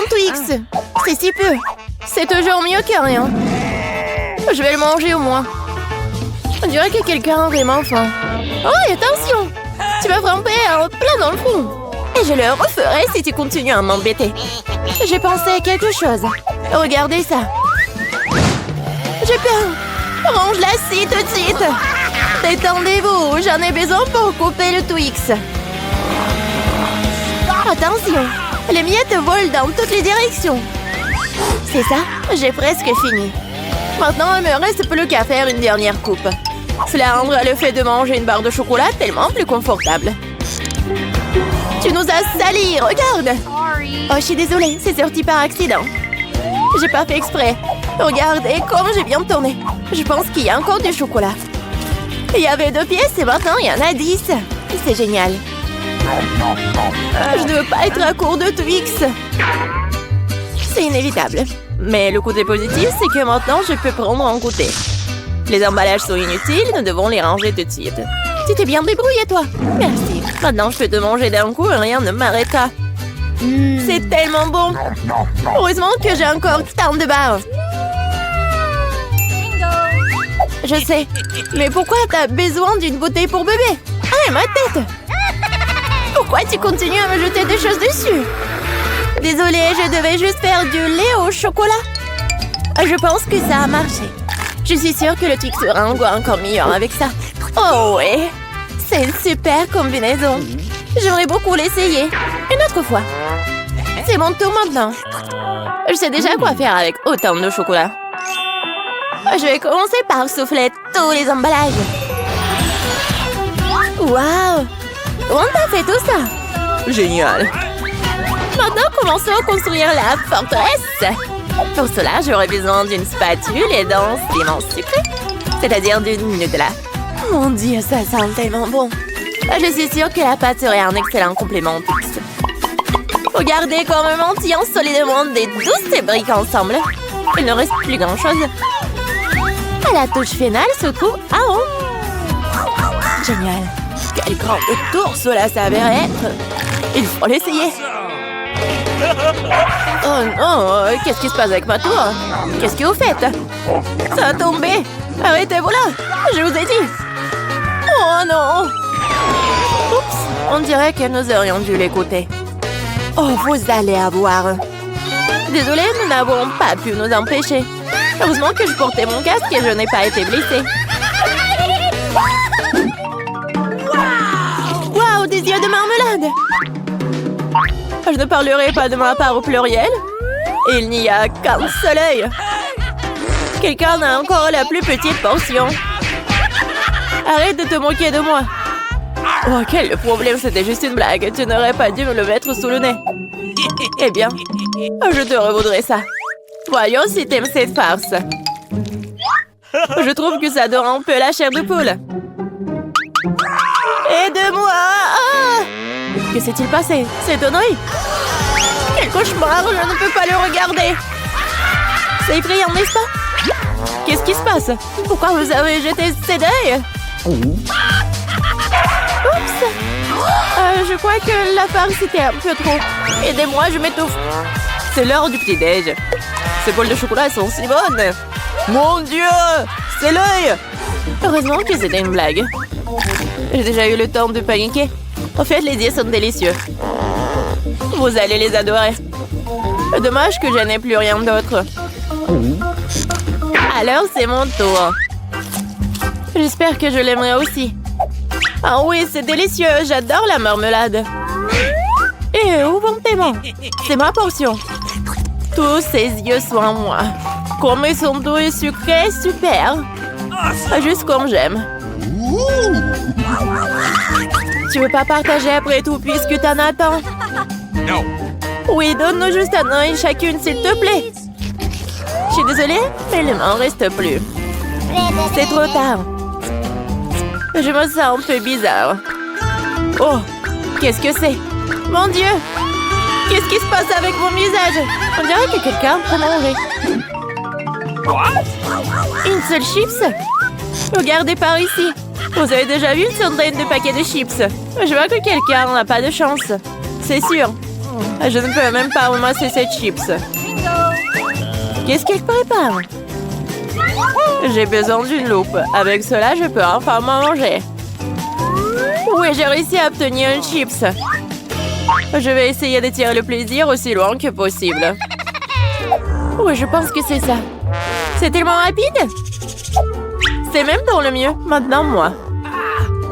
Twix. C'est si peu. C'est toujours mieux que rien. Je vais le manger au moins. On dirait que quelqu'un a vraiment faim. Oh, et attention! Tu m'as frappé en plein dans le front. Et je le referai si tu continues à m'embêter. J'ai pensé à quelque chose. Regardez ça. J'ai peur. Range la scie tout de suite. Détendez-vous, j'en ai besoin pour couper le Twix. Attention, les miettes volent dans toutes les directions. C'est ça, j'ai presque fini. Maintenant, il me reste plus qu'à faire une dernière coupe. Cela rendra le fait de manger une barre de chocolat tellement plus confortable. Tu nous as salis, regarde! Oh, je suis désolée, c'est sorti par accident. J'ai pas fait exprès. Regardez comme j'ai bien tourné. Je pense qu'il y a encore du chocolat. Il y avait 2 pièces et maintenant il y en a 10. C'est génial. Je ne veux pas être à court de Twix. C'est inévitable. Mais le côté positif, c'est que maintenant je peux prendre un goûter. Les emballages sont inutiles, nous devons les ranger tout de suite. Tu t'es bien débrouillé, toi. Merci. Maintenant, je peux te manger d'un coup et rien ne m'arrêtera. C'est tellement bon. Heureusement que j'ai encore tant de barres. Je sais. Mais pourquoi t'as besoin d'une bouteille pour bébé? Ah, ma tête! Pourquoi tu continues à me jeter des choses dessus? Désolée, je devais juste faire du lait au chocolat. Je pense que ça a marché. Je suis sûre que le Twix sera un goût encore meilleur avec ça. Oh ouais! C'est une super combinaison. J'aimerais beaucoup l'essayer. Une autre fois. C'est mon tour maintenant. Je sais déjà quoi faire avec autant de chocolat. Je vais commencer par souffler tous les emballages. Waouh! Comment t'as fait tout ça? Génial! Maintenant, commençons à construire la forteresse. Pour cela, j'aurai besoin d'une spatule et d'un ciment sucré, c'est-à-dire d'une Nutella. Mon Dieu, ça sent tellement bon. Je suis sûre que la pâte serait un excellent complément au Twix. Regardez comme un mantillon solidement des douces briques ensemble. Il ne reste plus grand-chose. À la touche finale se trouve un haut. Génial. Quelle grande tour cela s'avère être. Il faut l'essayer. Oh non, qu'est-ce qui se passe avec ma tour? Qu'est-ce que vous faites? Ça a tombé. Arrêtez-vous là, je vous ai dit. Oh non. Oups, on dirait que nous aurions dû l'écouter. Oh, vous allez avoir. Désolée, nous n'avons pas pu nous empêcher. Heureusement que je portais mon casque et je n'ai pas été blessée. Waouh, des yeux de marmelade. Je ne parlerai pas de ma part au pluriel. Il n'y a qu'un seul œil. Quelqu'un a encore la plus petite portion. Arrête de te moquer de moi. Oh, quel problème, c'était juste une blague. Tu n'aurais pas dû me le mettre sous le nez. Eh bien, je te revaudrai ça. Voyons si t'aimes cette farce. Je trouve que ça dore un peu la chair de poule. Aide-moi! Ah! Que s'est-il passé? C'est ton œil? Quel cauchemar! Je ne peux pas le regarder! C'est effrayant, n'est-ce pas? Qu'est-ce qui se passe? Pourquoi vous avez jeté ces deuils? Oups! Je crois que la farce était un peu trop. Aidez-moi, je m'étouffe. C'est l'heure du petit-déj. Ces bols de chocolat sont si bonnes. Mon Dieu! C'est l'œil! Heureusement que c'était une blague. J'ai déjà eu le temps de paniquer. En fait, les yeux sont délicieux. Vous allez les adorer. Dommage que je n'ai plus rien d'autre. Alors, c'est mon tour. J'espère que je l'aimerai aussi. Ah oui, c'est délicieux. J'adore la marmelade. Et où vont tes mains? C'est ma portion. Tous ces yeux sont à moi. Comme ils sont doux et sucrés, super. Juste comme j'aime. Tu veux pas partager après tout puisque t'en as tant? Non. Oui, donne-nous juste un œil chacune, s'il te plaît. Je suis désolée, mais il ne m'en reste plus. C'est trop tard. Je me sens un peu bizarre. Oh, qu'est-ce que c'est? Mon Dieu! Qu'est-ce qui se passe avec mon visage? On dirait que quelqu'un peut manger. Une seule chips? Regardez par ici. Vous avez déjà vu une centaine de paquets de chips? Je vois que quelqu'un n'a pas de chance. C'est sûr. Je ne peux même pas ramasser ces chips. Qu'est-ce qu'elle prépare? J'ai besoin d'une loupe. Avec cela, je peux enfin manger. Oui, j'ai réussi à obtenir une chips. Je vais essayer de tirer le plaisir aussi loin que possible. Oui, je pense que c'est ça. C'est tellement rapide. C'est même dans le mieux. Maintenant, moi.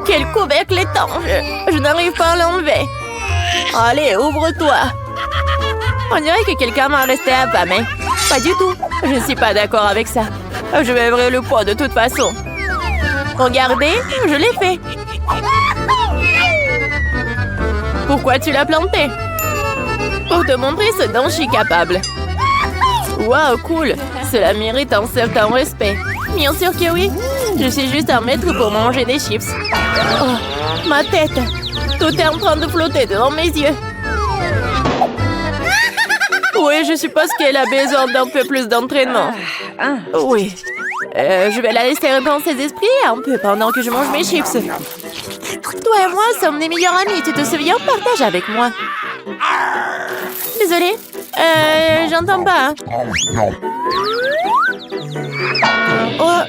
Quel couvercle étanche. Je n'arrive pas à l'enlever. Allez, ouvre-toi. On dirait que quelqu'un m'a resté affamé. Pas du tout. Je ne suis pas d'accord avec ça. Je vais ouvrir le pot de toute façon. Regardez, je l'ai fait. Pourquoi tu l'as planté? Pour te montrer ce dont je suis capable. Wow, cool. Cela mérite un certain respect. Bien sûr que oui. Je suis juste un maître pour manger des chips. Oh, ma tête. Tout est en train de flotter devant mes yeux. Oui, je suppose qu'elle a besoin d'un peu plus d'entraînement. Oui. Je vais la laisser reprendre ses esprits un peu pendant que je mange mes chips. Toi et moi sommes des meilleurs amis, tu te souviens? Partage avec moi. Désolée. J'entends pas. Oh,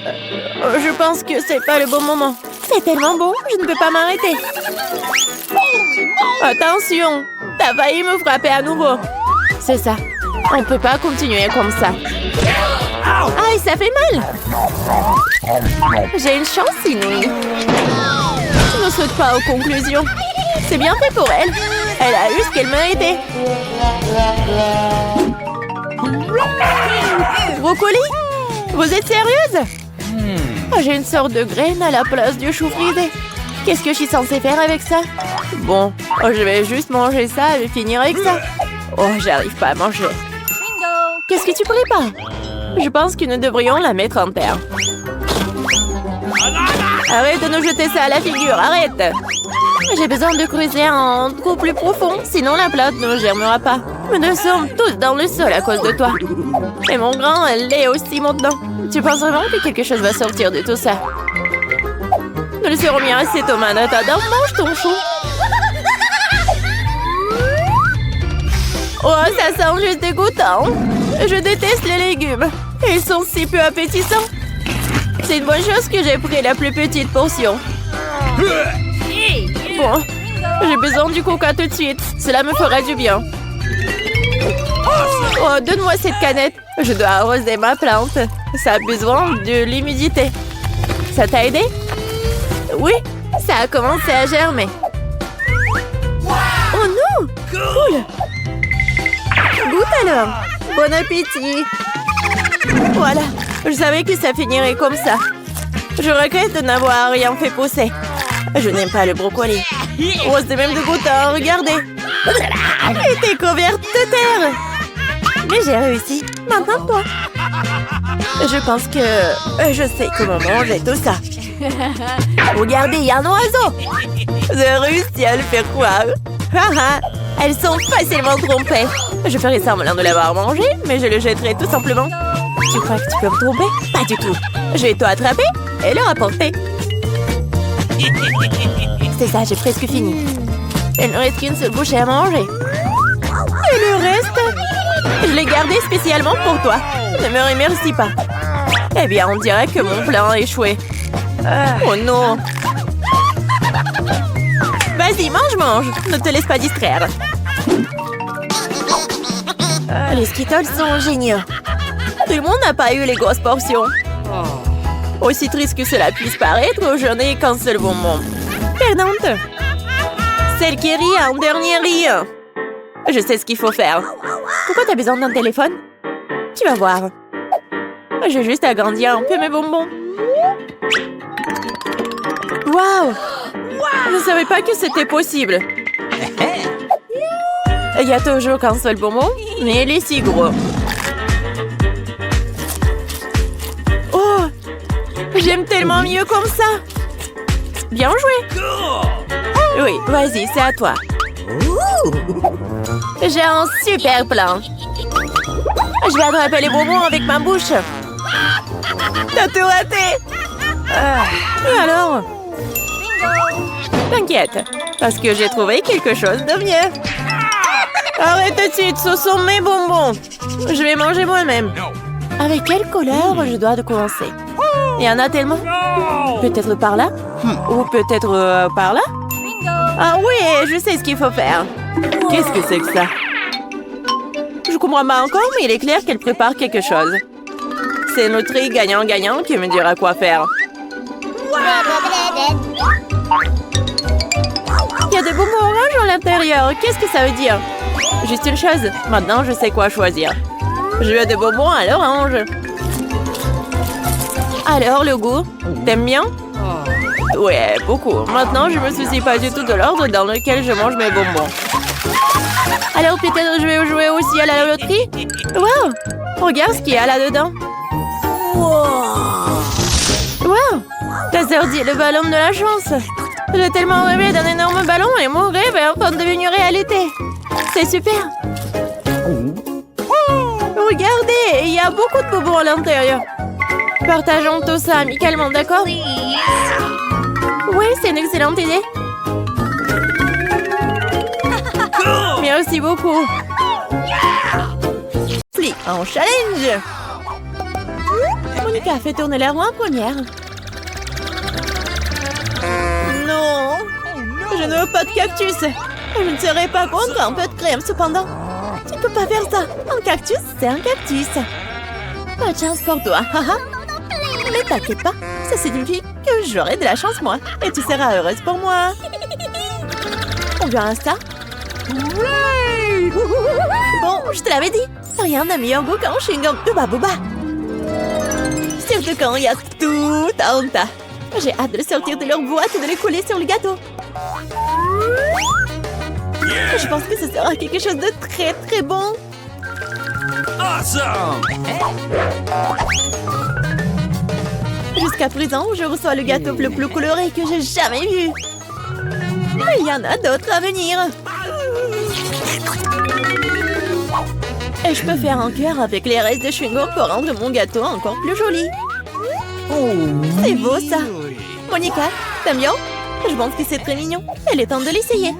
je pense que c'est pas le bon moment. C'est tellement bon, je ne peux pas m'arrêter. Attention, t'as failli me frapper à nouveau. C'est ça. On peut pas continuer comme ça. Aïe, ça fait mal. J'ai une chance inouïe. Je ne saute pas aux conclusions. C'est bien fait pour elle. Elle a eu ce qu'elle méritait. Brocoli? Vous êtes sérieuse? J'ai une sorte de graine à la place du chou frisé. Qu'est-ce que je suis censée faire avec ça? Bon, je vais juste manger ça et finir avec ça. Oh, j'arrive pas à manger. Qu'est-ce que tu prépares? Je pense que nous devrions la mettre en terre. Arrête de nous jeter ça à la figure, arrête! J'ai besoin de creuser un trou plus profond, sinon la plante ne germera pas. Nous sommes tous dans le sol à cause de toi. Et mon grand, elle l'est aussi maintenant. Tu penses vraiment que quelque chose va sortir de tout ça? Nous le serons bien assez, Thomas. Attends, mange ton chou. Oh, ça sent juste dégoûtant. Je déteste les légumes. Ils sont si peu appétissants. C'est une bonne chose que j'ai pris la plus petite portion. Bon, j'ai besoin du coca tout de suite. Cela me fera du bien. Oh, donne-moi cette canette. Je dois arroser ma plante. Ça a besoin de l'humidité. Ça t'a aidé? Oui, ça a commencé à germer. Oh non! Cool! Goûte alors! Bon appétit! Voilà, je savais que ça finirait comme ça. Je regrette de n'avoir rien fait pousser. Je n'aime pas le brocoli. Oh, c'est même dégoûtant, regardez. Elle était couverte de terre. Mais j'ai réussi. Maintenant, toi. Je pense que je sais comment manger tout ça. Regardez, il y a un oiseau. J'ai réussi à le faire croire. Elles sont facilement trompées. Je ferai semblant de l'avoir mangé, mais je le jetterai tout simplement. Tu crois que tu peux me tromper? Pas du tout. Je vais tout attraper et le rapporter. C'est ça, j'ai presque fini. Il ne reste qu'une seule bouchée à manger. Et le reste? Je l'ai gardé spécialement pour toi. Ne me remercie pas. Eh bien, on dirait que mon plan a échoué. Oh non! Vas-y, mange! Ne te laisse pas distraire. Les Skittles sont géniaux. Tout le monde n'a pas eu les grosses portions. Aussi triste que cela puisse paraître, je n'ai qu'un seul bonbon. Perdante. Celle qui rit en dernier rit. Je sais ce qu'il faut faire. Pourquoi t'as besoin d'un téléphone? Tu vas voir. J'ai juste agrandir un peu mes bonbons. Waouh! Je ne savais pas que c'était possible. Il y a toujours qu'un seul bonbon, mais il est si gros. Oh! J'aime tellement mieux comme ça. Bien joué. Oui, vas-y, c'est à toi. J'ai un super plan. Je vais attraper les bonbons avec ma bouche. T'as tout raté. Et alors? T'inquiète, parce que j'ai trouvé quelque chose de mieux. Arrête tout de suite, ce sont mes bonbons. Je vais manger moi-même. Avec quelle couleur je dois commencer? Il y en a tellement. Peut-être par là? Ou peut-être par là? Ah oui, je sais ce qu'il faut faire. Qu'est-ce que c'est que ça? Je comprends pas encore, mais il est clair qu'elle prépare quelque chose. C'est notre gagnant-gagnant qui me dira quoi faire. Il y a des bonbons oranges à l'intérieur. Qu'est-ce que ça veut dire? Juste une chose. Maintenant, je sais quoi choisir. Je veux des bonbons à l'orange. Alors, le goût? T'aimes bien? Ouais, beaucoup. Maintenant, je me soucie pas du tout de l'ordre dans lequel je mange mes bonbons. Alors, peut-être je vais jouer aussi à la loterie? Wow! Regarde ce qu'il y a là-dedans. Wow! Ta sœur dit le ballon de la chance. J'ai tellement rêvé d'un énorme ballon et mon rêve est enfin devenu réalité. C'est super. Regardez, il y a beaucoup de bonbons à l'intérieur. Partageons tout ça amicalement, d'accord? Oui, c'est une excellente idée. Merci beaucoup. Flic en challenge. Monica fait tourner la roue en première. Non, je ne veux pas de cactus. Je ne serai pas contre un peu de crème cependant. Tu ne peux pas faire ça. Un cactus, c'est un cactus. Pas de chance pour toi. Mais t'inquiète pas, ça signifie que j'aurai de la chance moi. Et tu seras heureuse pour moi. On verra ça. Bon, je te l'avais dit. Rien n'a meilleur goût qu'un chewing-gum de Babouba. Surtout quand il y a tout un tas. J'ai hâte de le sortir de leur boîte et de les coller sur le gâteau. Je pense que ce sera quelque chose de très très bon. Awesome! Jusqu'à présent, je reçois le gâteau le plus coloré que j'ai jamais vu. Mais il y en a d'autres à venir. Et je peux faire un cœur avec les restes de chewing-gum pour rendre mon gâteau encore plus joli. C'est beau ça. Monica, t'aimes bien? Je pense que c'est très mignon. Il est temps de l'essayer.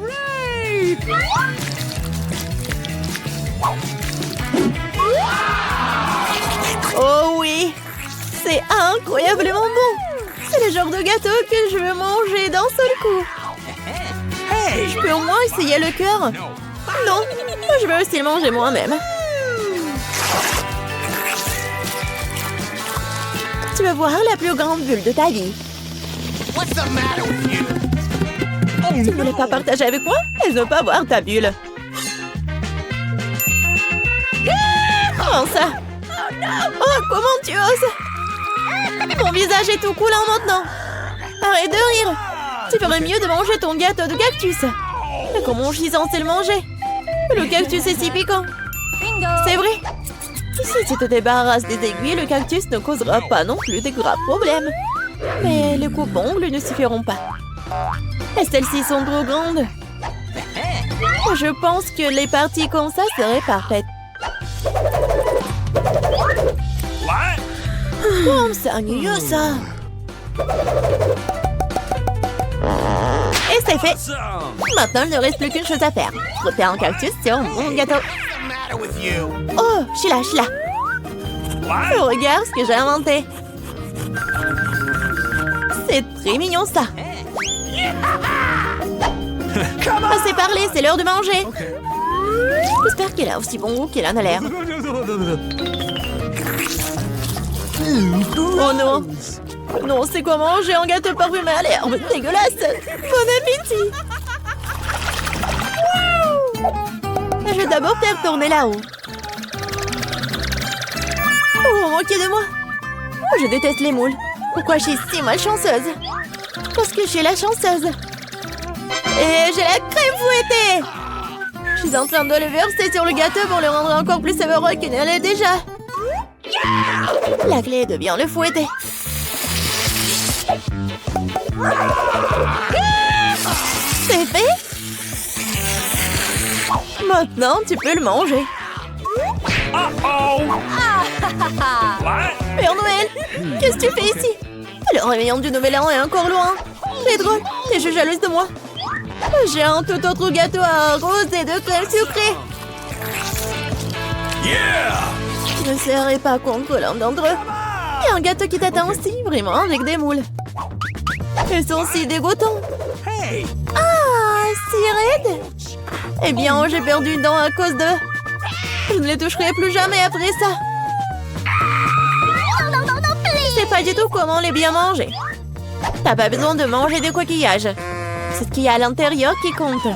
Oh oui! C'est incroyablement bon! C'est le genre de gâteau que je veux manger d'un seul coup. Je peux au moins essayer le cœur? Non, je veux aussi le manger moi-même. Tu veux voir la plus grande bulle de ta vie? Tu ne voulais pas partager avec moi? Je ne veux pas voir ta bulle. Comment ça? Oh, comment tu oses? Mon visage est tout coulant maintenant. Arrête de rire. Tu ferais mieux de manger ton gâteau de cactus. Mais comment je suis censée le manger? Le cactus est si piquant. C'est vrai. Si tu te débarrasses des aiguilles, le cactus ne causera pas non plus de graves problèmes. Mais les coupes-ongles ne suffiront pas. Et celles-ci sont trop grandes. Je pense que les parties comme ça seraient parfaites. Comme c'est ennuyeux ça. Et c'est fait. Maintenant, il ne reste plus qu'une chose à faire. Frotter un cactus sur mon gâteau. Oh, je suis là. Regarde ce que j'ai inventé. C'est très mignon ça. Assez parlé, c'est l'heure de manger. J'espère qu'il a aussi bon goût qu'il en a l'air. Oh non. Non, c'est quoi manger un gâteau parfumé à l'herbe? Dégueulasse. Bon appétit. Je vais d'abord faire tourner là-haut. Oh, moquez de moi. Je déteste les moules. Pourquoi je suis si malchanceuse? Parce que je suis la chanceuse. Et j'ai la crème fouettée. Je suis en train de le verser sur le gâteau pour le rendre encore plus savoureux qu'il ne l'est déjà. La clé est de bien le fouetter. C'est fait. Maintenant, tu peux le manger. Père Noël, qu'est-ce que tu fais ici? Le réveillon du Nouvel An est encore loin. C'est drôle, t'es jalouse de moi. J'ai un tout autre gâteau à arroser de crème sucrée. Ne serrez pas contre l'un d'entre eux. Il y a un gâteau qui t'attend aussi, vraiment, avec des moules. Ils sont si dégoûtants. Ah, si raide. Eh bien, j'ai perdu une dent à cause d'eux. Je ne les toucherai plus jamais après ça. Je sais pas du tout comment les bien manger. T'as pas besoin de manger des coquillages. C'est ce qu'il y a à l'intérieur qui compte.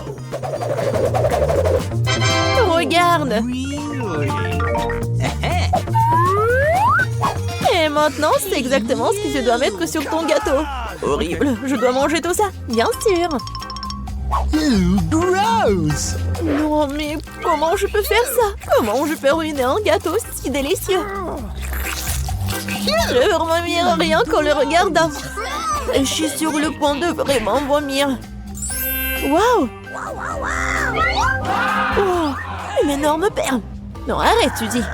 Regarde. Et maintenant, c'est exactement ce que tu dois mettre sur ton gâteau. Horrible, je dois manger tout ça, bien sûr. Gross! Non, mais comment je peux faire ça? Comment je peux ruiner un gâteau si délicieux? Je veux vomir rien qu'en le regardant. Et je suis sur le point de vraiment vomir. Waouh! Oh, une énorme perle. Non, arrête, tu dis.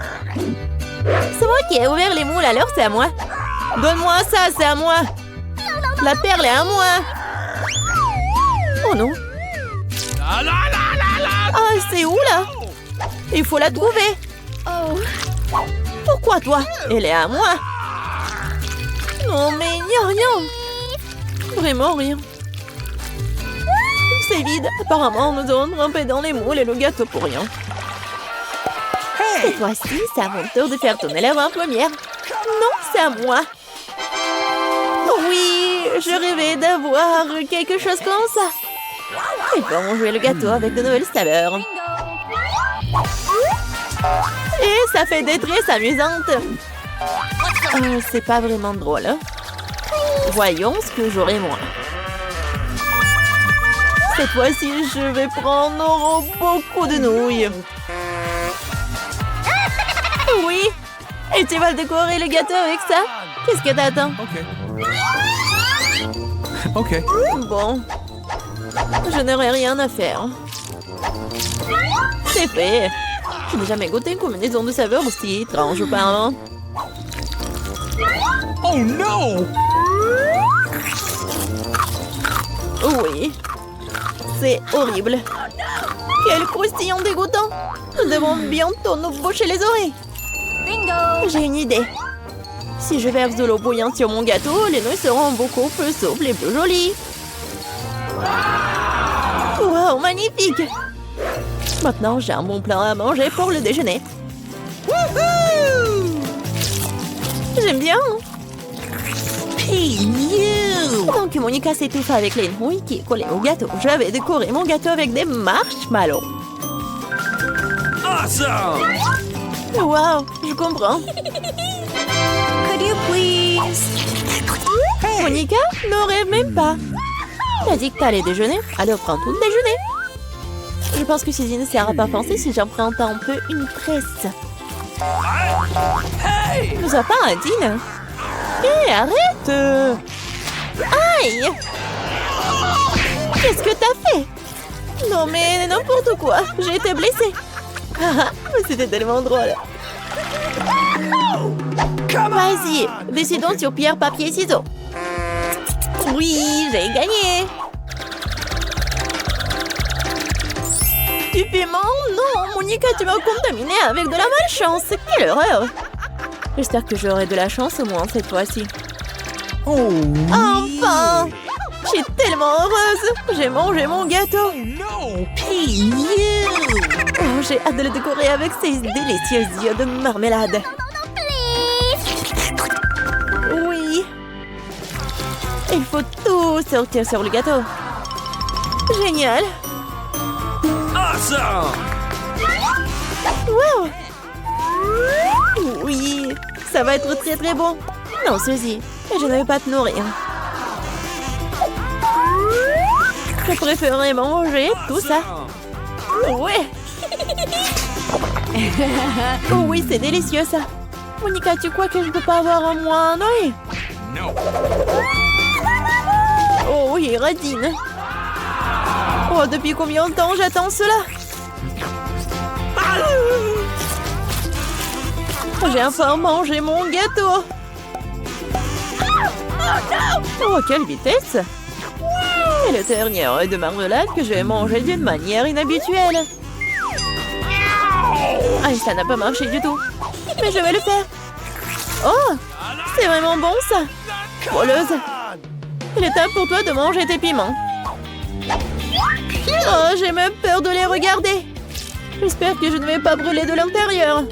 C'est moi qui ai ouvert les moules, alors c'est à moi. Donne-moi ça, c'est à moi. La perle est à moi. Oh non. Ah, c'est où là? Il faut la trouver. Pourquoi toi? Elle est à moi. Non mais il n'y a rien. Vraiment rien. C'est vide. Apparemment, nous avons trempé dans les moules et le gâteau pour rien. Cette fois-ci, c'est à mon tour de faire tourner la roue en première. Non, c'est à moi. Oui, je rêvais d'avoir quelque chose comme ça. Il faut jouer le gâteau avec de nouvelles saveurs. Et ça fait des tresses amusantes. C'est pas vraiment drôle. Hein? Voyons ce que j'aurai moi. Cette fois-ci, je vais prendre beaucoup de nouilles. Oui. Et tu vas le décorer le gâteau avec ça? Qu'est-ce que t'attends? Ok. Bon. Je n'aurai rien à faire. C'est fait. Je n'ai jamais goûté une combinaison de saveurs aussi étrange parlant. Oh non! Oui. C'est horrible. Quel croustillant dégoûtant. Nous devons bientôt nous boucher les oreilles. Bingo! J'ai une idée. Si je verse de l'eau bouillante sur mon gâteau, les nouilles seront beaucoup plus souples et plus jolies. Wow, magnifique! Maintenant, j'ai un bon plat à manger pour le déjeuner. J'aime bien. Donc, Monica s'étouffe avec les nouilles qui est collées au gâteau. Je vais décorer mon gâteau avec des marshmallows. Awesome! Wow, je comprends. Could you please? Monica, ne rêve même pas. T'as dit que t'allais déjeuner, alors prends tout le déjeuner. Je pense que ceci ne sert à pas penser si j'emprunte un peu une presse. Ne sois pas indigne. Hé, arrête! Aïe! Qu'est-ce que t'as fait? Non mais n'importe quoi, j'ai été blessée. C'était tellement drôle. Vas-y, décidons sur pierre, papier, ciseaux. Oui, j'ai gagné. Du piment? Non, Monica, tu m'as contaminé avec de la malchance. Quelle horreur. J'espère que j'aurai de la chance au moins cette fois-ci. Oh Enfin! Je suis tellement heureuse. J'ai mangé mon gâteau. no! Oh, j'ai hâte de le décorer avec ces délicieux yeux de marmelade. Oui. Il faut tout sortir sur le gâteau. Génial. Awesome! Wow. Oui, ça va être très très bon. Non, ceci, je ne vais pas te nourrir. Je préférerais manger tout ça. Ouais. Oh oui, c'est délicieux ça. Monica, tu crois que je peux pas avoir un moins un œil? No! Oh oui, radine. Oh, depuis combien de temps j'attends cela? J'ai enfin mangé mon gâteau. Oh, quelle vitesse! Et le dernier œuf de marmelade que je vais manger d'une manière inhabituelle. Ah, ça n'a pas marché du tout. Mais je vais le faire. Oh, c'est vraiment bon ça. Voleuse. Il est temps pour toi de manger tes piments. Oh, j'ai même peur de les regarder. J'espère que je ne vais pas brûler de l'intérieur.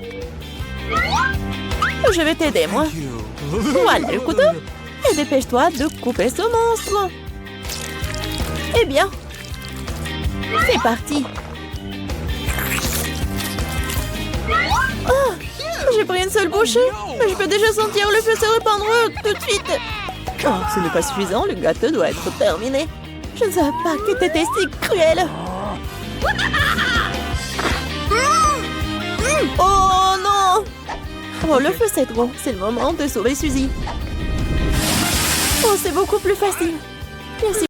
Je vais t'aider, moi. Voilà le couteau. Et dépêche-toi de couper ce monstre. Eh bien, c'est parti. Oh, j'ai pris une seule bouchée, mais je peux déjà sentir le feu se répandre tout de suite. Oh, ce n'est pas suffisant, le gâteau doit être terminé. Je ne savais pas que t'étais si cruel. Oh non! Oh, le feu c'est trop. C'est le moment de sauver Suzy. Oh, c'est beaucoup plus facile. Merci.